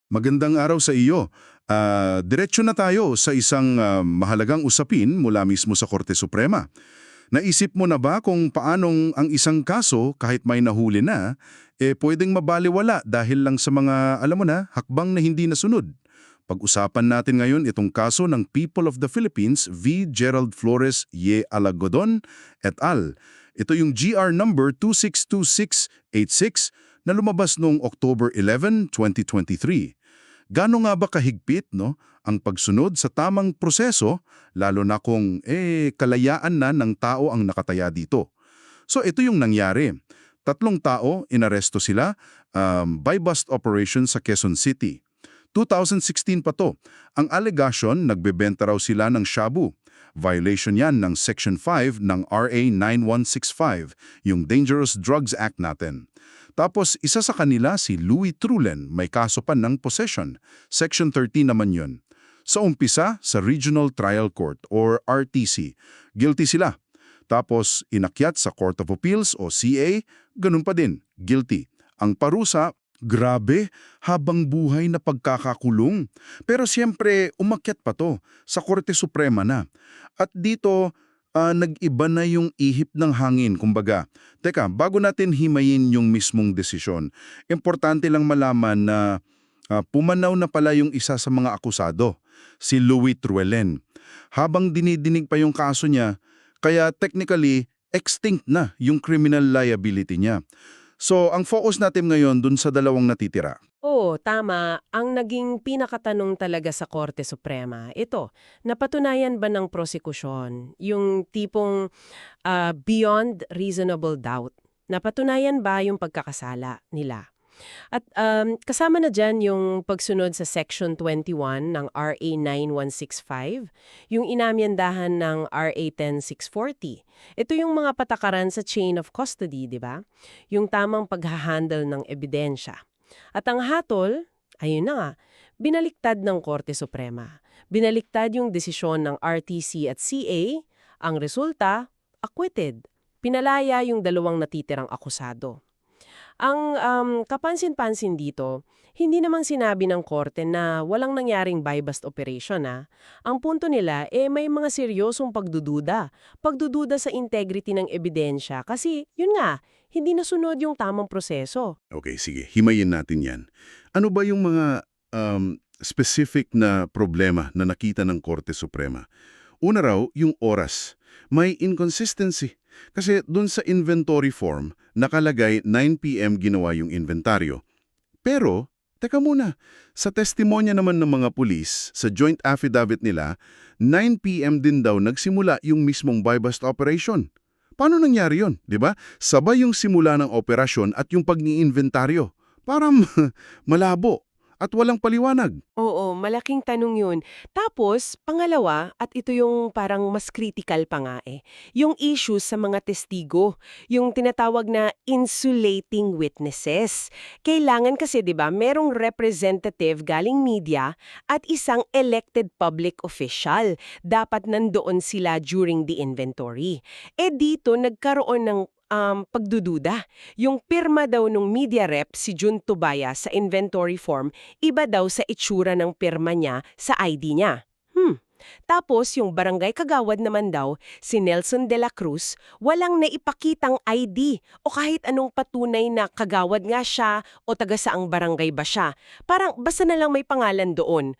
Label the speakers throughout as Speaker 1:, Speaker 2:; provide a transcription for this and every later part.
Speaker 1: Magandang araw sa iyo. Diretso na tayo sa isang mahalagang usapin mula mismo sa Korte Suprema. Naisip mo na ba kung paanong ang isang kaso, kahit may nahuli na, pwedeng mabaliwala dahil lang sa mga, alam mo na, hakbang na hindi nasunod? Pag-usapan natin ngayon itong kaso ng People of the Philippines v. Gerald Flores Y. Alagodon et al. Ito yung GR number 262686 na lumabas noong October 11, 2023. Gaano nga ba kahigpit, no, ang pagsunod sa tamang proseso, lalo na kung kalayaan na ng tao ang nakataya dito? So ito yung nangyari. Tatlong tao, inaresto sila by bust operation sa Quezon City. 2016 pa to. Ang allegation, nagbebenta raw sila ng shabu. Violation yan ng Section 5 ng RA 9165, yung Dangerous Drugs Act natin. Tapos isa sa kanila si Louis Trulen, may kaso pa ng possession. Section 13 naman yun. Sa umpisa, sa Regional Trial Court or RTC, guilty sila. Tapos inakyat sa Court of Appeals o CA, ganun pa din, guilty. Ang parusa, grabe, habang buhay na pagkakakulong. Pero siyempre, umakyat pa to sa Korte Suprema na. At dito, nag-iba na yung ihip ng hangin, kumbaga. Teka, bago natin himayin yung mismong desisyon, importante lang malaman na pumanaw na pala yung isa sa mga akusado, si Louis Truelen. Habang dinidinig pa yung kaso niya, kaya technically, extinct na yung criminal liability niya. So, ang focus natin ngayon dun sa dalawang natitira.
Speaker 2: Oo, tama. Ang naging pinakatanong talaga sa Korte Suprema, ito, napatunayan ba ng prosekusyon yung tipong beyond reasonable doubt? Napatunayan ba yung pagkakasala nila? At kasama na dyan yung pagsunod sa Section 21 ng RA 9165, yung inamyandahan ng RA 10640. Ito yung mga patakaran sa chain of custody, di ba? Yung tamang paghahandle ng ebidensya. At ang hatol, ayun na nga, binaliktad ng Korte Suprema. Binaliktad yung desisyon ng RTC at CA, ang resulta, acquitted. Pinalaya yung dalawang natitirang akusado. Ang kapansin-pansin dito, hindi namang sinabi ng korte na walang nangyaring buy-bust operation. Ang punto nila, may mga seryosong pagdududa. Pagdududa sa integrity ng ebidensya kasi, yun nga, hindi nasunod yung tamang proseso.
Speaker 1: Okay, sige, himayin natin yan. Ano ba yung mga specific na problema na nakita ng Korte Suprema? Una raw, yung oras. May inconsistency. Kasi dun sa inventory form, nakalagay 9 p.m. ginawa yung inventaryo. Pero, teka muna, sa testimonya naman ng mga pulis, sa joint affidavit nila, 9 p.m. din daw nagsimula yung mismong buy-bust operation. Paano nangyari yun, di ba? Sabay yung simula ng operasyon at yung pag-iinventaryo. Parang malabo at walang paliwanag.
Speaker 2: Oo, malaking tanong yun. Tapos, pangalawa, at ito yung parang mas critical pa nga yung issue sa mga testigo, yung tinatawag na insulating witnesses. Kailangan kasi, di ba, merong representative galing media at isang elected public official. Dapat nandoon sila during the inventory. Dito, nagkaroon ng pagdududa. Yung pirma daw nung media rep si Jun Tubaya sa inventory form, iba daw sa itsura ng pirma niya sa ID niya. Tapos yung barangay kagawad naman daw, si Nelson de la Cruz, walang naipakitang ID o kahit anong patunay na kagawad nga siya o taga saang barangay ba siya. Parang basta na lang may pangalan doon.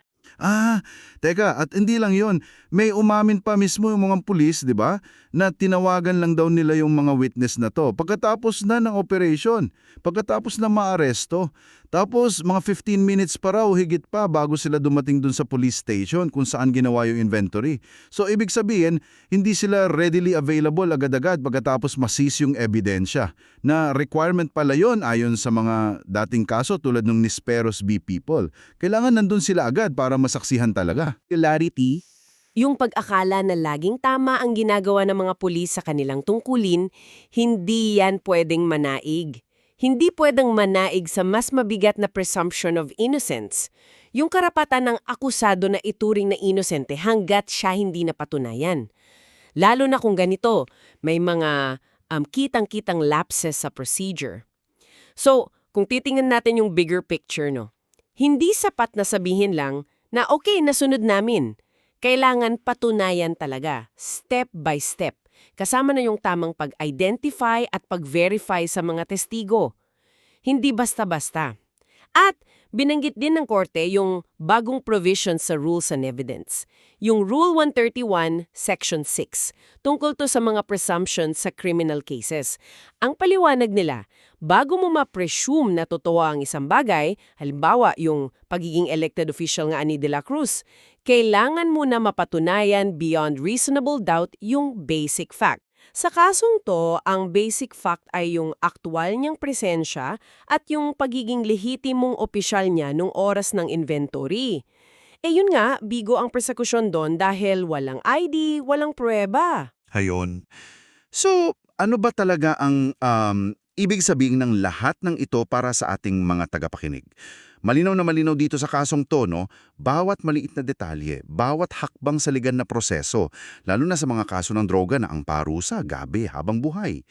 Speaker 1: Teka, at hindi lang yon. May umamin pa mismo yung mga pulis, di ba? Na tinawagan lang daw nila yung mga witness na to. Pagkatapos na ng operation, pagkatapos na maaresto. Tapos mga 15 minutes pa raw, higit pa, bago sila dumating dun sa police station kung saan ginawa yung inventory. So ibig sabihin, hindi sila readily available agad-agad pagkatapos masis yung ebidensya. Na requirement pala yon ayon sa mga dating kaso tulad ng Nisperos v. People. Kailangan nandun sila agad para masaksihan talaga.
Speaker 2: Clarity, yung pag-akala na laging tama ang ginagawa ng mga pulis sa kanilang tungkulin, hindi yan pwedeng manaig. Hindi pwedeng manaig sa mas mabigat na presumption of innocence. Yung karapatan ng akusado na ituring na inosente hanggat siya hindi napatunayan. Lalo na kung ganito, may mga kitang-kitang lapses sa procedure. So, kung titingnan natin yung bigger picture, no? Hindi sapat na sabihin lang na okay, nasunod namin. Kailangan patunayan talaga, step by step. Kasama na yung tamang pag-identify at pag-verify sa mga testigo. Hindi basta-basta. At binanggit din ng korte yung bagong provision sa Rules and Evidence. Yung Rule 131, Section 6, tungkol to sa mga presumptions sa criminal cases. Ang paliwanag nila, bago mo ma-presume na totoo ang isang bagay, halimbawa yung pagiging elected official nga ni De La Cruz, kailangan mo na mapatunayan beyond reasonable doubt yung basic fact. Sa kasong to, ang basic fact ay yung aktwal niyang presensya at yung pagiging lehitimong opisyal niya nung oras ng inventory. Yun nga, bigo ang persekusyon doon dahil walang ID, walang pruweba.
Speaker 1: Hayon. So, ano ba talaga ang ibig sabihin ng lahat ng ito para sa ating mga tagapakinig? Malinaw na malinaw dito sa kasong to, no? Bawat maliit na detalye, bawat hakbang sa legal na proseso, lalo na sa mga kaso ng droga na ang parusa, gabi, habang buhay.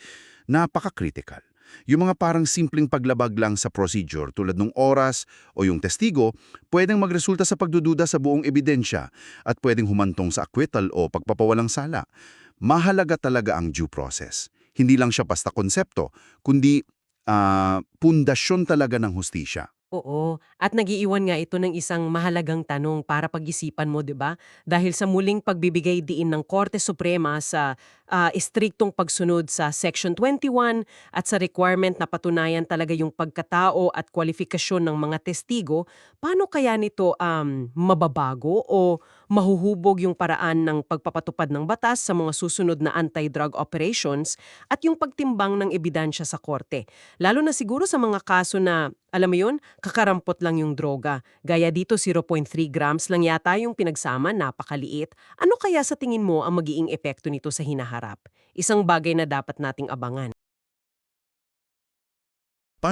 Speaker 1: Napaka-critical. Yung mga parang simpleng paglabag lang sa procedure tulad ng oras o yung testigo, pwedeng magresulta sa pagdududa sa buong ebidensya at pwedeng humantong sa acquittal o pagpapawalang sala. Mahalaga talaga ang due process. Hindi lang siya basta konsepto, kundi pundasyon talaga ng hustisya.
Speaker 3: Oo, at nagiiwan nga ito ng isang mahalagang tanong para pag-isipan mo, 'di ba? Dahil sa muling pagbibigay diin ng Korte Suprema sa istriktong pagsunod sa Section 21 at sa requirement na patunayan talaga yung pagkatao at kwalifikasyon ng mga testigo, paano kaya nito mababago o mahuhubog yung paraan ng pagpapatupad ng batas sa mga susunod na anti-drug operations at yung pagtimbang ng ebidensya sa korte? Lalo na siguro sa mga kaso na, alam mo yun, kakarampot lang yung droga. Gaya dito 0.3 grams lang yata yung pinagsama, napakaliit. Ano kaya sa tingin mo ang magiging epekto nito sa hinaharap? Isang bagay na dapat nating abangan.